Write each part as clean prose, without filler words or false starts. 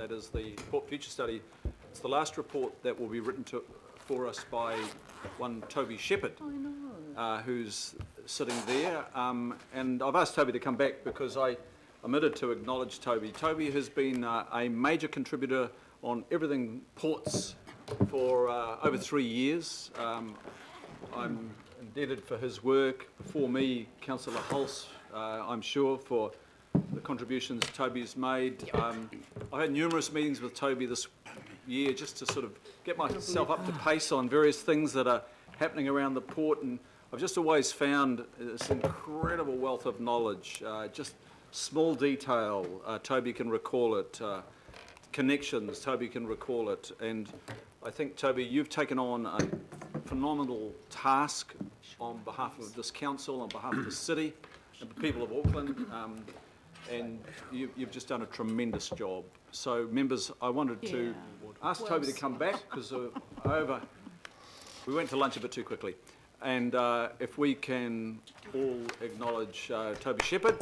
that is the Port Future Study. It's the last report that will be written for us by one Toby Shepherd, who's sitting there. And I've asked Toby to come back because I omitted to acknowledge Toby. Toby has been a major contributor on everything ports for over 3 years. I'm indebted for his work. Before me, Councillor Hulse, I'm sure, for the contributions Toby's made. I had numerous meetings with Toby this year just to sort of get myself up to pace on various things that are happening around the port, and I've just always found this incredible wealth of knowledge, just small detail, Toby can recall it, connections, Toby can recall it, and I think, Toby, you've taken on a phenomenal task on behalf of this council, on behalf of the city and the people of Auckland, and you've just done a tremendous job. So, members, I wanted to ask Toby to come back because we went to lunch a bit too quickly. And if we can all acknowledge Toby Shepherd.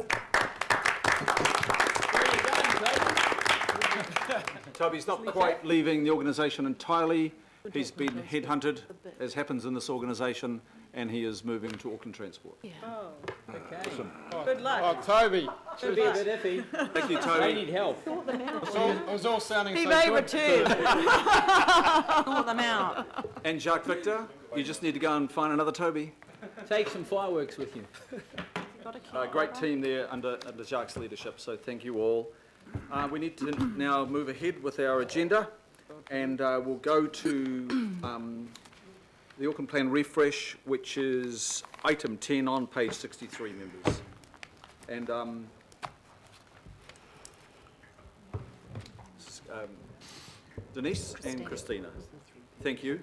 Toby's not quite leaving the organisation entirely. He's been headhunted, as happens in this organisation, and he is moving to Auckland Transport. Yeah. Oh, okay. Awesome. Good luck. Oh, Toby. Should be a bit iffy. Thank you, I Toby. need help. It was all sounding He so may good. return. Sort them out. And Jacques Victor, you just need to go and find another Toby. Take some fireworks with you. Great team there under Jacques' leadership, so thank you all. We need to now move ahead with our agenda, and we'll go to the Auckland Plan Refresh, which is item 10 on page 63, members. And Denise and Christina, thank you.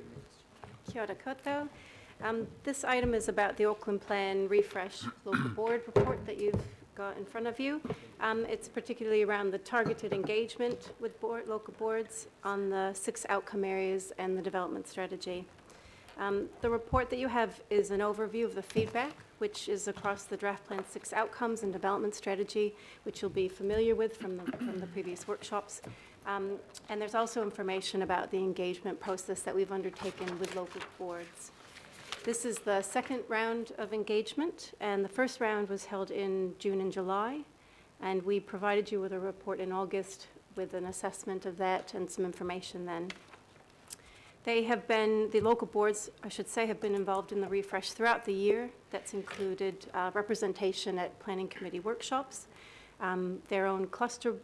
Kia ora koutou. This item is about the Auckland Plan Refresh Local Board report that you've got in front of you. It's particularly around the targeted engagement with local boards on the 6 outcome areas and the development strategy. The report that you have is an overview of the feedback, which is across the draft plan 6 outcomes and development strategy, which you'll be familiar with from the previous workshops. And there's also information about the engagement process that we've undertaken with local boards. This is the second round of engagement, and the first round was held in June and July, and we provided you with a report in August with an assessment of that and some information then. The local boards, I should say, have been involved in the refresh throughout the year. That's included representation at planning committee workshops, their own cluster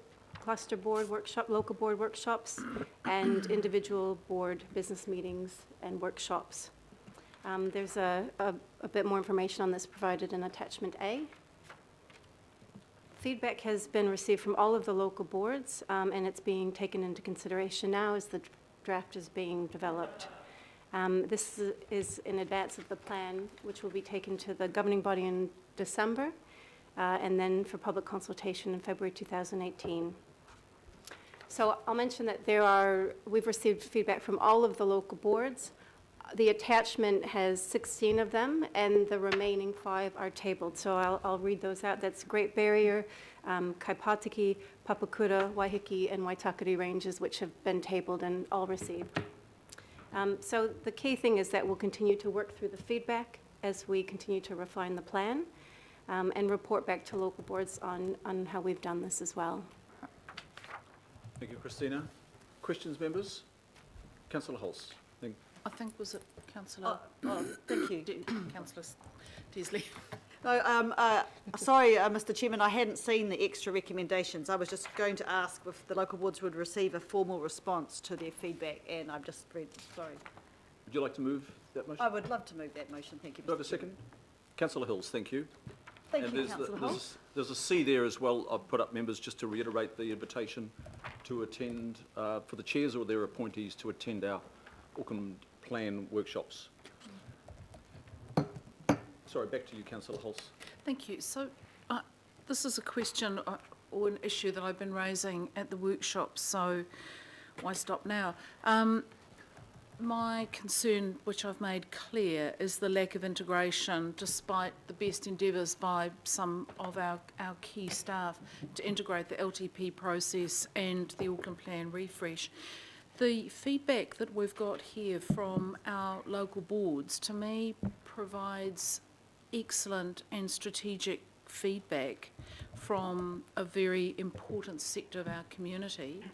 board workshop, local board workshops, and individual board business meetings and workshops. There's a bit more information on this provided in attachment A. Feedback has been received from all of the local boards, and it's being taken into consideration now as the draft is being developed. This is in advance of the plan, which will be taken to the governing body in December, and then for public consultation in February 2018. So I'll mention that we've received feedback from all of the local boards. The attachment has 16 of them, and the remaining 5 are tabled. So I'll read those out. That's Great Barrier, Kaipatiki, Papakura, Waiheke, and Waitakere ranges, which have been tabled and all received. So the key thing is that we'll continue to work through the feedback as we continue to refine the plan, and report back to local boards on how we've done this as well. Thank you, Christina. Questions, members? Councillor Hulse. I think, was it Councillor? Thank you, Councillor Teasley. No, sorry, Mr. Chairman, I hadn't seen the extra recommendations. I was just going to ask if the local boards would receive a formal response to their feedback, and I've just read, sorry. Would you like to move that motion? I would love to move that motion, thank you. Do I have a second? Councillor Hills, thank you. Thank and you, Councillor Hills. There's a C there as well. I've put up, members, just to reiterate the invitation to attend, for the chairs or their appointees to attend our Auckland Plan workshops. Sorry, back to you, Councillor Hulse. Thank you. So this is a question or an issue that I've been raising at the workshops, so why stop now? My concern, which I've made clear, is the lack of integration, despite the best endeavours by some of our key staff to integrate the LTP process and the Auckland Plan refresh. The feedback that we've got here from our local boards, to me, provides excellent and strategic feedback from a very important sector of our community.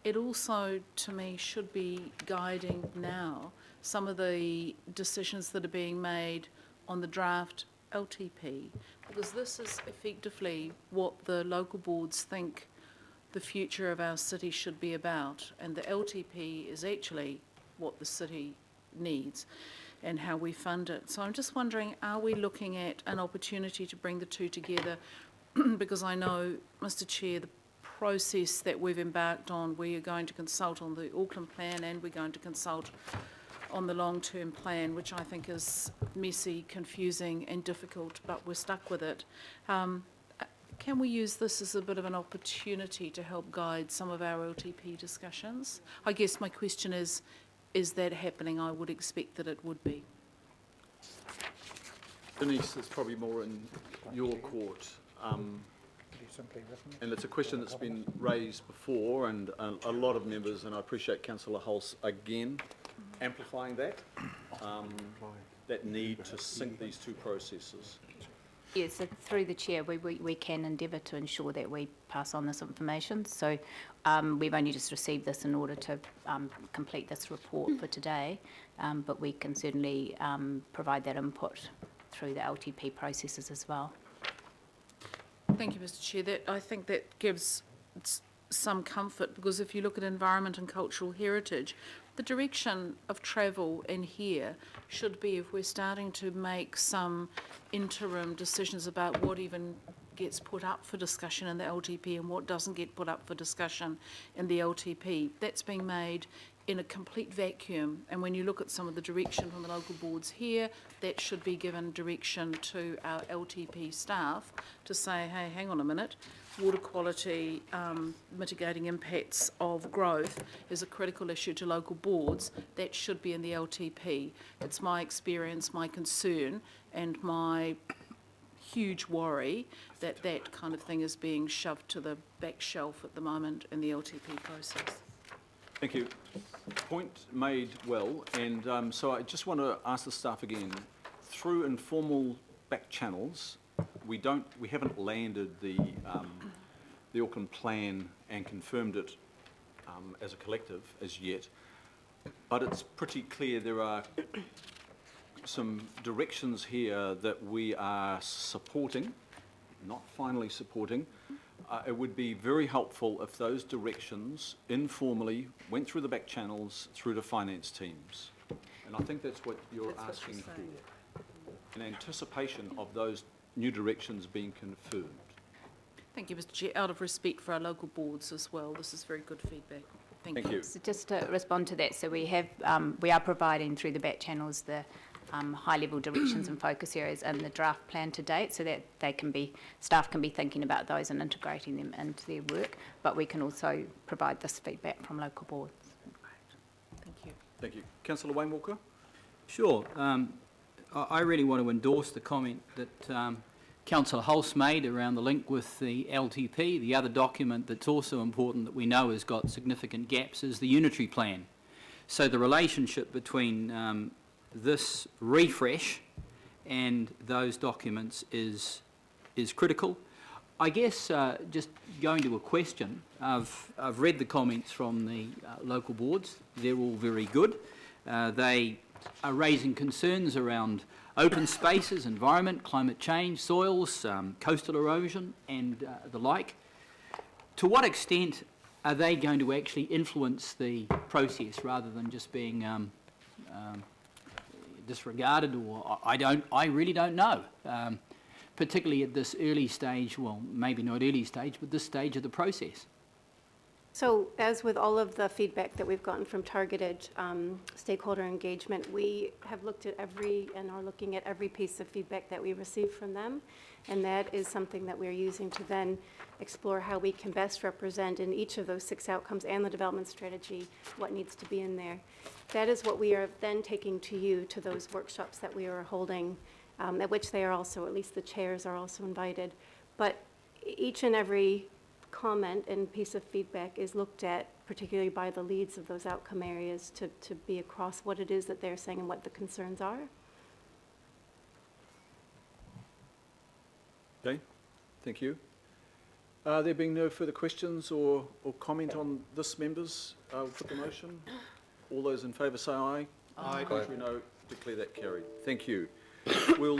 It also, to me, should be guiding now some of the decisions that are being made on the draft LTP, because this is effectively what the local boards think the future of our city should be about, and the LTP is actually what the city needs and how we fund it. So I'm just wondering, are we looking at an opportunity to bring the two together? Because I know, Mr. Chair, the process that we've embarked on, we are going to consult on the Auckland Plan and we're going to consult on the long-term plan, which I think is messy, confusing and difficult, but we're stuck with it. Can we use this as a bit of an opportunity to help guide some of our LTP discussions? I guess my question is that happening? I would expect that it would be. Denise, it's probably more in your court. And it's a question that's been raised before, and a lot of members, and I appreciate Councillor Hulse again amplifying that, that need to sync these two processes. Yes, so through the chair, we can endeavour to ensure that we pass on this information. So we've only just received this in order to complete this report for today, but we can certainly provide that input through the LTP processes as well. Thank you, Mr. Chair. I think that gives some comfort, because if you look at environment and cultural heritage, the direction of travel in here should be, if we're starting to make some interim decisions about what even gets put up for discussion in the LTP and what doesn't get put up for discussion in the LTP, that's being made in a complete vacuum. And when you look at some of the direction from the local boards here, that should be given direction to our LTP staff to say, hey, hang on a minute, water quality, mitigating impacts of growth is a critical issue to local boards. That should be in the LTP. It's my experience, my concern, and my huge worry that that kind of thing is being shoved to the back shelf at the moment in the LTP process. Thank you. Point made well, and so I just want to ask the staff again, through informal back channels, we haven't landed the Auckland Plan and confirmed it as a collective as yet, but it's pretty clear there are some directions here that we are supporting, not finally supporting. It would be very helpful if those directions informally went through the back channels through to finance teams. And I think that's what you're asking for, in anticipation of those new directions being confirmed. Thank you, Mr. Chair. Out of respect for our local boards as well, this is very good feedback. Thank you. So just to respond to that, so we are providing through the back channels the high-level directions and focus areas in the draft plan to date, so that staff can be thinking about those and integrating them into their work, but we can also provide this feedback from local boards. Thank you. Thank you. Councillor Wayne Walker? Sure. I really want to endorse the comment that Councillor Hulse made around the link with the LTP. The other document that's also important that we know has got significant gaps is the unitary plan. So the relationship between this refresh and those documents is critical. I guess just going to a question, I've read the comments from the local boards. They're all very good. They are raising concerns around open spaces, environment, climate change, soils, coastal erosion and the like. To what extent are they going to actually influence the process rather than just being disregarded, or I really don't know, particularly at this early stage, well, maybe not early stage, but this stage of the process. So as with all of the feedback that we've gotten from targeted stakeholder engagement, we have looked at and are looking at every piece of feedback that we receive from them. And that is something that we're using to then explore how we can best represent in each of those 6 outcomes and the development strategy what needs to be in there. That is what we are then taking to you, to those workshops that we are holding, at which they are also, at least the chairs are also invited. But each and every comment and piece of feedback is looked at, particularly by the leads of those outcome areas, to be across what it is that they're saying and what the concerns are. Okay, thank you. There being no further questions or comment on this, members, I'll put the motion. All those in favour say aye. Aye. Contrary, no. Declare that carried. Thank you. We'll